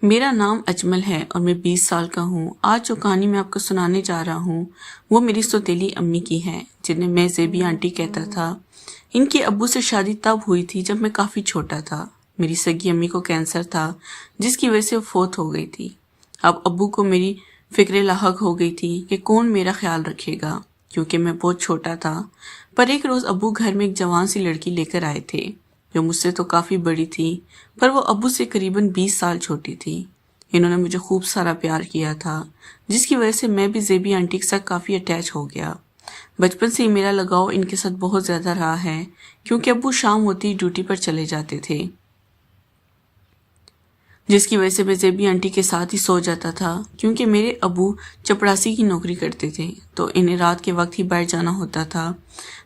میرا نام اجمل ہے اور میں 20 سال کا ہوں۔ آج جو کہانی میں آپ کو سنانے جا رہا ہوں وہ میری سوتیلی امی کی ہے، جنہیں میں زیبی آنٹی کہتا تھا۔ ان کے ابو سے شادی تب ہوئی تھی جب میں کافی چھوٹا تھا۔ میری سگی امی کو کینسر تھا جس کی وجہ سے وہ فوت ہو گئی تھی۔ اب ابو کو میری فکر لاحق ہو گئی تھی کہ کون میرا خیال رکھے گا، کیونکہ میں بہت چھوٹا تھا۔ پر ایک روز ابو گھر میں ایک جوان سی لڑکی لے کر آئے تھے جو مجھ سے تو کافی بڑی تھی، پر وہ ابو سے قریباً 20 سال چھوٹی تھی۔ انہوں نے مجھے خوب سارا پیار کیا تھا، جس کی وجہ سے میں بھی زیبی آنٹی کے ساتھ کافی اٹیچ ہو گیا۔ بچپن سے ہی میرا لگاؤ ان کے ساتھ بہت زیادہ رہا ہے، کیونکہ ابو شام ہوتی ہی ڈیوٹی پر چلے جاتے تھے، جس کی وجہ سے میں زیبی آنٹی کے ساتھ ہی سو جاتا تھا۔ کیونکہ میرے ابو چپڑاسی کی نوکری کرتے تھے تو انہیں رات کے وقت ہی بیٹھ جانا ہوتا تھا۔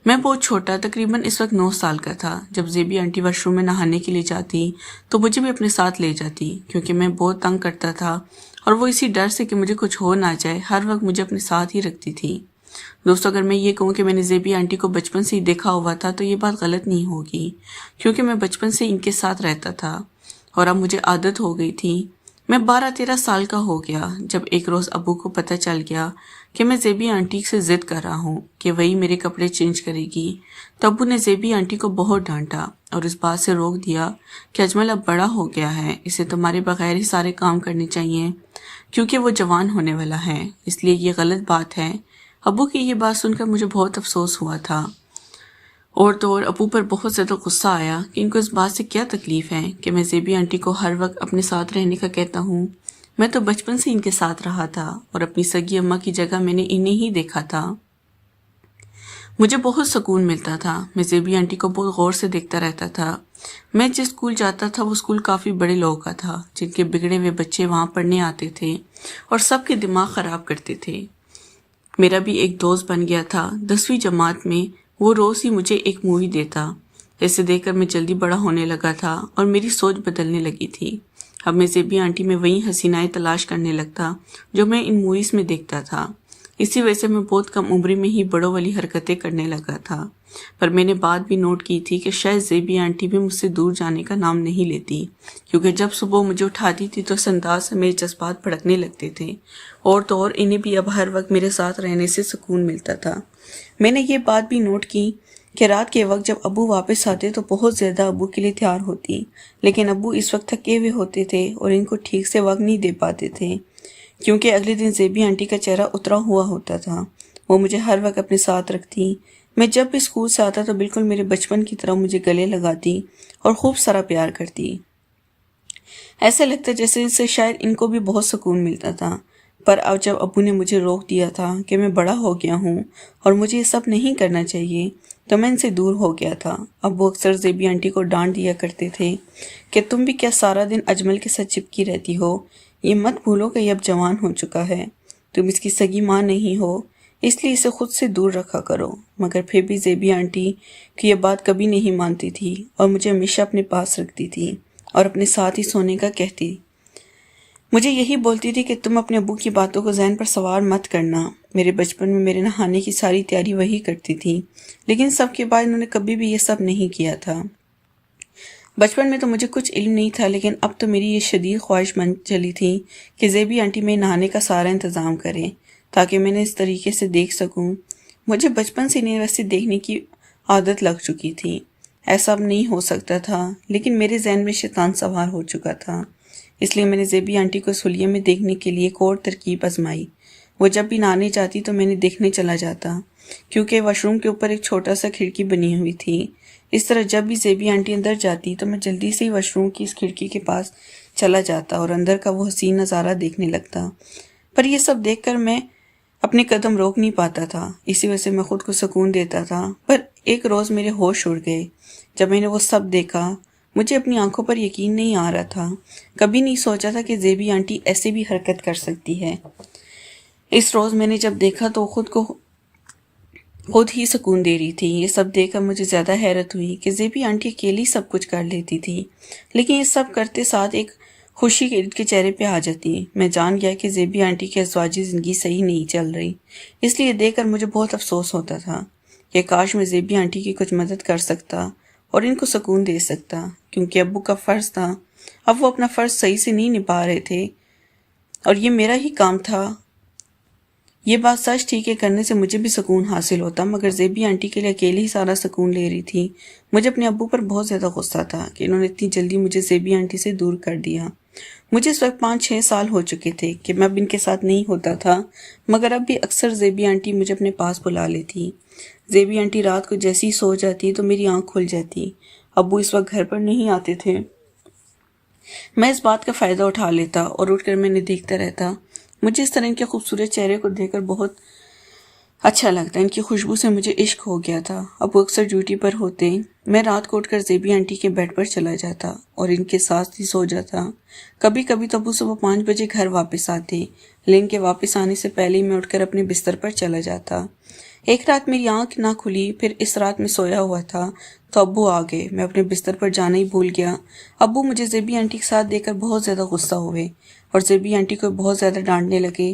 میں بہت چھوٹا، تقریباً اس وقت 9 سال کا تھا، جب زیبی آنٹی واش روم میں نہانے کے لیے جاتی تو مجھے بھی اپنے ساتھ لے جاتی، کیونکہ میں بہت تنگ کرتا تھا اور وہ اسی ڈر سے کہ مجھے کچھ ہو نہ جائے ہر وقت مجھے اپنے ساتھ ہی رکھتی تھی۔ دوستو، اگر میں یہ کہوں کہ میں نے زیبی آنٹی کو بچپن سے ہی دیکھا ہوا تھا تو یہ بات غلط نہیں ہوگی، کیونکہ میں بچپن سے ان کے ساتھ رہتا تھا اور اب مجھے عادت ہو گئی تھی۔ میں 12-13 سال کا ہو گیا جب ایک روز ابو کو پتہ چل گیا کہ میں زیبی آنٹی سے ضد کر رہا ہوں کہ وہی میرے کپڑے چینج کرے گی، تو ابو نے زیبی آنٹی کو بہت ڈانٹا اور اس بات سے روک دیا کہ اجمل اب بڑا ہو گیا ہے، اسے تمہارے بغیر ہی سارے کام کرنے چاہیے، کیونکہ وہ جوان ہونے والا ہے، اس لیے یہ غلط بات ہے۔ ابو کی یہ بات سن کر مجھے بہت افسوس ہوا تھا، اور تو اور ابو پر بہت زیادہ غصہ آیا کہ ان کو اس بات سے کیا تکلیف ہے کہ میں زیبی آنٹی کو ہر وقت اپنے ساتھ رہنے کا کہتا ہوں۔ میں تو بچپن سے ان کے ساتھ رہا تھا اور اپنی سگی اماں کی جگہ میں نے انہیں ہی دیکھا تھا۔ مجھے بہت سکون ملتا تھا، میں زیبی آنٹی کو بہت غور سے دیکھتا رہتا تھا۔ میں جس اسکول جاتا تھا وہ اسکول کافی بڑے لوگوں کا تھا، جن کے بگڑے ہوئے بچے وہاں پڑھنے آتے تھے اور سب کے دماغ خراب کرتے تھے۔ میرا بھی ایک دوست بن گیا تھا 10ویں جماعت میں، وہ روز ہی مجھے ایک مووی دیتا، جسے دیکھ کر میں جلدی بڑا ہونے لگا تھا اور میری سوچ بدلنے لگی تھی۔ اب میں زیبی آنٹی میں وہی حسینائیں تلاش کرنے لگتا جو میں ان موویز میں دیکھتا تھا۔ اسی وجہ سے میں بہت کم عمری میں ہی بڑوں والی حرکتیں کرنے لگا تھا۔ پر میں نے بات بھی نوٹ کی تھی کہ شاید زیبی آنٹی بھی مجھ سے دور جانے کا نام نہیں لیتی، کیونکہ جب صبح مجھے اٹھاتی تھی تو اس انداز سے میرے جذبات بھڑکنے لگتے تھے، اور تو اور انہیں بھی اب ہر وقت میرے ساتھ رہنے سے سکون ملتا تھا۔ میں نے یہ بات بھی نوٹ کی کہ رات کے وقت جب ابو واپس آتے تو بہت زیادہ ابو کے لیے تیار ہوتی، لیکن ابو اس وقت تھکے ہوئے ہوتے تھے اور ان کو ٹھیک سے وقت نہیں دے پاتے تھے، کیونکہ اگلے دن زیبی آنٹی کا چہرہ اترا ہوا ہوتا تھا۔ وہ مجھے ہر وقت اپنے ساتھ رکھتی۔ میں جب بھی اسکول سے آتا تو بالکل میرے بچپن کی طرح مجھے گلے لگاتی اور خوب سارا پیار کرتی۔ ایسا لگتا جیسے اس سے شاید ان کو بھی بہت سکون ملتا تھا۔ پر اب جب ابو نے مجھے روک دیا تھا کہ میں بڑا ہو گیا ہوں اور مجھے یہ سب نہیں کرنا چاہیے، تو میں ان سے دور ہو گیا تھا۔ اب وہ اکثر زیبی آنٹی کو ڈانٹ دیا کرتے تھے کہ تم بھی کیا سارا دن اجمل کے ساتھ چپکی رہتی ہو، یہ مت بھولو کہ یہ اب جوان ہو چکا ہے، تم اس کی سگی ماں نہیں ہو، اس لیے اسے خود سے دور رکھا کرو۔ مگر پھر بھی زیبی آنٹی کی یہ بات کبھی نہیں مانتی تھی اور مجھے ہمیشہ اپنے پاس رکھتی تھی اور اپنے ساتھ ہی سونے کا کہتی۔ مجھے یہی بولتی تھی کہ تم اپنے ابو کی باتوں کو ذہن پر سوار مت کرنا۔ میرے بچپن میں میرے نہانے کی ساری تیاری وہی کرتی تھی، لیکن سب کے بعد انہوں نے کبھی بھی یہ سب نہیں کیا تھا۔ بچپن میں تو مجھے کچھ علم نہیں تھا، لیکن اب تو میری یہ شدید خواہش بن چلی تھی کہ زیبی آنٹی میں نہانے کا سارا انتظام کریں تاکہ میں نے اس طریقے سے دیکھ سکوں۔ مجھے بچپن سے انہیں ویسے دیکھنے کی عادت لگ چکی تھی۔ ایسا اب نہیں ہو سکتا تھا، لیکن میرے ذہن میں شیطان سوار ہو چکا تھا، اس لیے میں نے زیبی آنٹی کو سلیے میں دیکھنے کے لیے ایک اور ترکیب آزمائی۔ وہ جب بھی نہانے جاتی تو میں نے دیکھنے چلا جاتا، کیونکہ واش روم کے اوپر ایک چھوٹا سا کھڑکی بنی ہوئی تھی۔ اس طرح جب بھی زیبی آنٹی اندر جاتی تو میں جلدی سے ہی واش روم کی اس کھڑکی کے پاس چلا جاتا اور اندر کا وہ حسین نظارہ دیکھنے لگتا۔ پر یہ سب دیکھ کر میں اپنے قدم روک نہیں پاتا تھا، اسی وجہ سے میں خود کو سکون دیتا تھا۔ پر ایک روز میرے ہوش اڑ گئے جب میں نے وہ سب دیکھا۔ مجھے اپنی آنکھوں پر یقین نہیں آ رہا تھا، کبھی نہیں سوچا تھا کہ زیبی آنٹی ایسے بھی حرکت کر سکتی ہے۔ اس روز میں نے جب دیکھا تو خود ہی سکون دے رہی تھی۔ یہ سب دیکھ کر مجھے زیادہ حیرت ہوئی کہ زیبی آنٹی اکیلی سب کچھ کر لیتی تھی، لیکن یہ سب کرتے ساتھ ایک خوشی ان کے چہرے پہ آ جاتی۔ میں جان گیا کہ زیبی آنٹی کی ازواجی زندگی صحیح نہیں چل رہی، اس لیے دیکھ کر مجھے بہت افسوس ہوتا تھا کہ کاش میں زیبی آنٹی کی کچھ مدد کر سکتا اور ان کو سکون دے سکتا، کیونکہ ابو کا فرض تھا اب وہ اپنا فرض صحیح سے نہیں نبھا رہے تھے اور یہ میرا ہی کام تھا۔ یہ بات سچ تھی کہ کرنے سے مجھے بھی سکون حاصل ہوتا، مگر زیبی آنٹی کے لیے اکیلی ہی سارا سکون لے رہی تھی۔ مجھے اپنے ابو پر بہت زیادہ غصہ تھا کہ انہوں نے اتنی جلدی مجھے زیبی آنٹی سے دور کر دیا۔ مجھے اس وقت 5-6 سال ہو چکے تھے کہ میں اب ان کے ساتھ نہیں ہوتا تھا، مگر اب بھی اکثر زیبی آنٹی مجھے اپنے پاس بلا لیتی۔ زیبی آنٹی رات کو جیسے ہی سو جاتی تو میری آنکھ کھل جاتی۔ ابو اس وقت گھر پر نہیں آتے تھے۔ میں اس بات کا فائدہ اٹھا لیتا اور اٹھ کر میں انہیں دیکھتا رہتا۔ مجھے اس طرح ان کے خوبصورت چہرے کو دیکھ کر بہت اچھا لگتا، ان کی خوشبو سے مجھے عشق ہو گیا تھا۔ اب وہ اکثر ڈیوٹی پر ہوتے، میں رات کو اٹھ کر زیبی آنٹی کے بیڈ پر چلا جاتا اور ان کے ساتھ ہی سو جاتا۔ کبھی کبھی تو ابو صبح 5 بجے گھر واپس آتے، لیکن کے واپس آنے سے پہلے ہی میں اٹھ کر اپنے بستر پر چلا جاتا۔ ایک رات میری آنکھ نہ کھلی، پھر اس رات میں سویا ہوا تھا تو ابو آ گئے۔ میں اپنے بستر پر جانا ہی بھول گیا۔ ابو مجھے زیبی آنٹی کے ساتھ دیکھ کر بہت زیادہ غصہ ہوئے اور زیبی آنٹی کو بہت زیادہ ڈانٹنے لگے،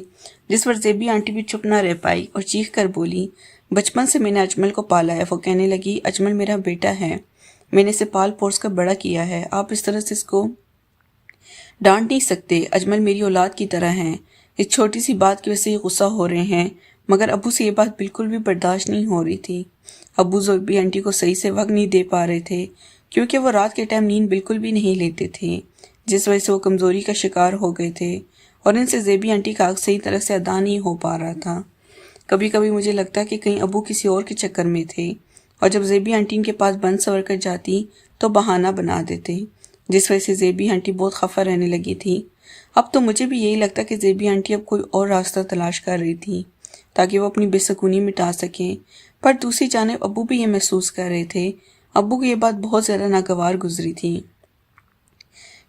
جس پر زیبی آنٹی بھی چپ نہ رہ پائی اور چیخ کر بولی، بچپن سے میں نے اجمل کو پالا ہے۔ وہ کہنے لگی، اجمل میرا بیٹا ہے، میں نے اسے پال پوس کر بڑا کیا ہے، آپ اس طرح سے اس کو ڈانٹ نہیں سکتے۔ اجمل میری اولاد کی طرح ہیں، اس چھوٹی سی بات کی وجہ سے یہ غصہ ہو رہے ہیں۔ مگر ابو سے یہ بات بالکل بھی برداشت نہیں ہو رہی تھی۔ ابو زیبی آنٹی کو صحیح سے وقت نہیں دے پا رہے تھے کیونکہ وہ رات کے ٹائم نیند بالکل بھی نہیں لیتے تھے، جس وجہ سے وہ کمزوری کا شکار ہو گئے تھے اور ان سے زیبی آنٹی کا حق صحیح طرح سے ادا نہیں ہو پا رہا تھا۔ کبھی کبھی مجھے لگتا کہ کہیں ابو کسی اور کے چکر میں تھے، اور جب زیبی آنٹی ان کے پاس بند سور کر جاتی تو بہانہ بنا دیتے، جس وجہ سے زیبی آنٹی بہت خفا رہنے لگی تھی۔ اب تو مجھے بھی یہی لگتا کہ زیبی آنٹی اب کوئی اور راستہ تلاش کر رہی تھی تاکہ وہ اپنی بے سکونی مٹا سکیں، پر دوسری جانب ابو بھی یہ محسوس کر رہے تھے۔ ابو کو یہ بات بہت زیادہ ناگوار گزری تھی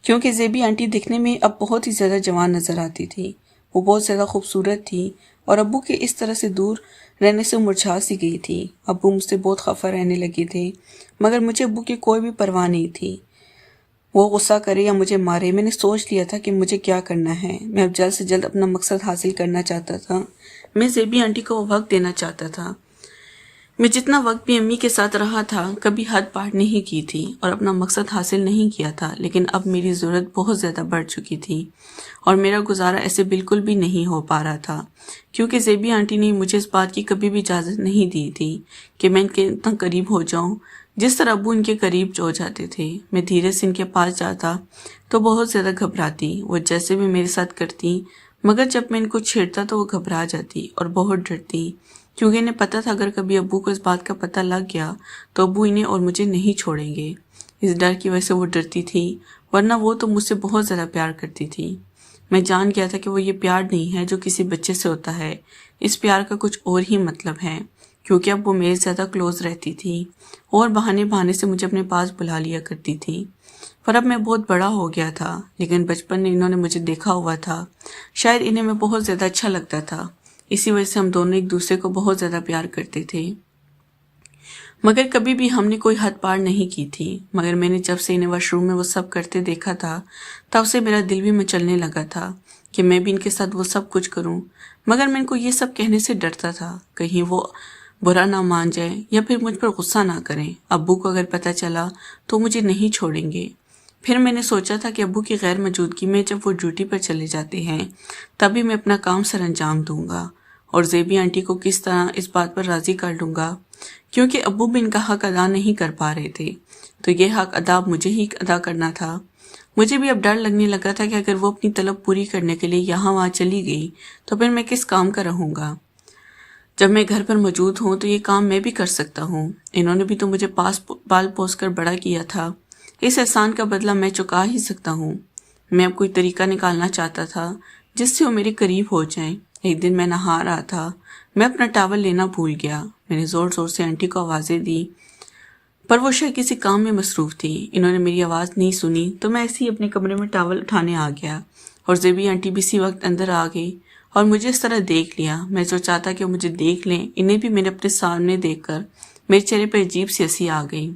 کیونکہ زیبی آنٹی دکھنے میں اب بہت ہی زیادہ جوان نظر آتی تھی، وہ بہت زیادہ خوبصورت تھی اور ابو کے اس طرح سے دور رہنے سے مرجھا سی گئی تھی۔ ابو مجھ سے بہت خفا رہنے لگے تھے، مگر مجھے ابو کی کوئی بھی پرواہ نہیں تھی، وہ غصہ کرے یا مجھے مارے۔ میں نے سوچ لیا تھا کہ مجھے کیا کرنا ہے، میں اب جلد سے جلد اپنا مقصد حاصل کرنا چاہتا تھا۔ میں زیبی آنٹی کو وہ وقت دینا چاہتا تھا۔ میں جتنا وقت بھی امی کے ساتھ رہا تھا کبھی حد پار نہیں کی تھی اور اپنا مقصد حاصل نہیں کیا تھا، لیکن اب میری ضرورت بہت زیادہ بڑھ چکی تھی اور میرا گزارا ایسے بالکل بھی نہیں ہو پا رہا تھا کیونکہ زیبی آنٹی نے مجھے اس بات کی کبھی بھی اجازت نہیں دی تھی کہ میں ان کے اتنا قریب ہو جاؤں جس طرح ابو ان کے قریب ہو جاتے تھے۔ میں دھیرے سے ان کے پاس جاتا تو بہت زیادہ گھبراتی، وہ جیسے بھی میرے ساتھ کرتی، مگر جب میں ان کو چھیڑتا تو وہ گھبرا جاتی اور بہت ڈرتی کیونکہ انہیں پتہ تھا اگر کبھی ابو کو اس بات کا پتہ لگ گیا تو ابو انہیں اور مجھے نہیں چھوڑیں گے۔ اس ڈر کی وجہ سے وہ ڈرتی تھی، ورنہ وہ تو مجھ سے بہت زیادہ پیار کرتی تھی۔ میں جان گیا تھا کہ وہ یہ پیار نہیں ہے جو کسی بچے سے ہوتا ہے، اس پیار کا کچھ اور ہی مطلب ہے، کیونکہ اب وہ میرے زیادہ کلوز رہتی تھی اور بہانے سے مجھے اپنے پاس بلا لیا کرتی تھی۔ پر اب میں بہت بڑا ہو گیا تھا، لیکن بچپن میں انہوں نے مجھے دیکھا ہوا تھا، شاید انہیں میں بہت زیادہ اچھا لگتا تھا، اسی وجہ سے ہم دونوں ایک دوسرے کو بہت زیادہ پیار کرتے تھے، مگر کبھی بھی ہم نے کوئی حد پار نہیں کی تھی۔ مگر میں نے جب سے انہیں واش روم میں وہ سب کرتے دیکھا تھا تب سے میرا دل بھی مچلنے لگا تھا کہ میں بھی ان کے ساتھ وہ سب کچھ کروں، مگر میں ان کو یہ سب کہنے سے ڈرتا تھا کہیں وہ برا نہ مان جائے یا پھر مجھ پر غصہ نہ کریں۔ ابو کو اگر پتہ چلا تو مجھے نہیں چھوڑیں گے۔ پھر میں نے سوچا تھا کہ ابو کی غیر موجودگی میں جب وہ ڈیوٹی پر چلے جاتے ہیں تبھی میں اپنا کام سر انجام دوں گا اور زیبی آنٹی کو کس طرح اس بات پر راضی کر لوں گا، کیونکہ ابو بھی ان کا حق ادا نہیں کر پا رہے تھے تو یہ حق ادا مجھے ہی ادا کرنا تھا۔ مجھے بھی اب ڈر لگنے لگا تھا کہ اگر وہ اپنی طلب پوری کرنے کے لیے یہاں وہاں چلی گئی تو پھر میں کس کام کا رہوں گا۔ جب میں گھر پر موجود ہوں تو یہ کام میں بھی کر سکتا ہوں، انہوں نے بھی تو مجھے پال پوس کر بڑا کیا تھا، اس احسان کا بدلہ میں چکا ہی سکتا ہوں۔ میں اب کوئی طریقہ نکالنا چاہتا تھا جس سے وہ میرے قریب ہو جائیں۔ ایک دن میں نہا رہا تھا، میں اپنا ٹاول لینا بھول گیا۔ میں نے زور زور سے آنٹی کو آوازیں دی پر وہ شاید کسی کام میں مصروف تھی، انہوں نے میری آواز نہیں سنی تو میں ایسے ہی اپنے کمرے میں ٹاول اٹھانے آ گیا اور زیبی آنٹی بھی اسی وقت اندر آ گئی اور مجھے اس طرح دیکھ لیا۔ میں جو چاہتا کہ وہ مجھے دیکھ لیں، انہیں بھی میں نے اپنے سامنے دیکھ کر میرے چہرے پر عجیب سی ہنسی آ گئی۔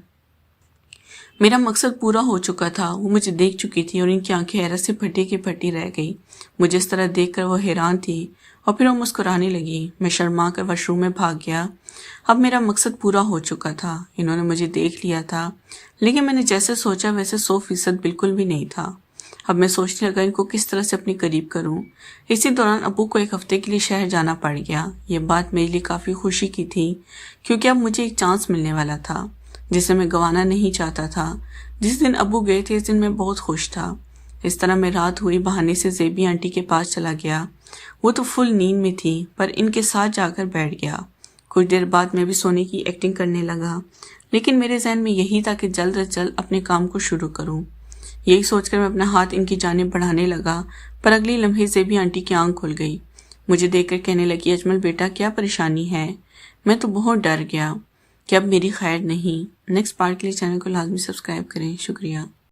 میرا مقصد پورا ہو چکا تھا، وہ مجھے دیکھ چکی تھی اور ان کی آنکھیں حیرت سے پھٹی کی پھٹی رہ گئی۔ مجھے اس طرح دیکھ کر وہ حیران تھی اور پھر وہ مسکرانے لگی۔ میں شرما کر واش روم میں بھاگ گیا۔ اب میرا مقصد پورا ہو چکا تھا، انہوں نے مجھے دیکھ لیا تھا، لیکن میں نے جیسے سوچا ویسے 100% بالکل بھی نہیں تھا۔ اب میں سوچنے لگا ان کو کس طرح سے اپنے قریب کروں۔ اسی دوران ابو کو 1 ہفتے کے لیے شہر جانا پڑ گیا۔ یہ بات میرے لیے کافی خوشی کی تھی، کیونکہ اب مجھے ایک چانس ملنے والا تھا جسے میں گنوانا نہیں چاہتا تھا۔ جس دن ابو گئے تھے اس دن میں بہت خوش تھا۔ اس طرح میں رات ہوئی بہانے سے زیبی آنٹی کے پاس چلا گیا۔ وہ تو فل نیند میں تھی، پر ان کے ساتھ جا کر بیٹھ گیا۔ کچھ دیر بعد میں بھی سونے کی ایکٹنگ کرنے لگا، لیکن میرے ذہن میں یہی تھا کہ جلد از جلد اپنے کام کو شروع کروں۔ یہی سوچ کر میں اپنا ہاتھ ان کی جانب بڑھانے لگا، پر اگلی لمحے زیبی آنٹی کی آنکھ کھل گئی۔ مجھے دیکھ کر کہنے لگی، اجمل بیٹا کیا پریشانی ہے؟ میں تو بہت ڈر گیا کہ اب میری خیر نہیں۔ نیکسٹ پارٹ کے لیے چینل کو لازمی سبسکرائب کریں۔ شکریہ۔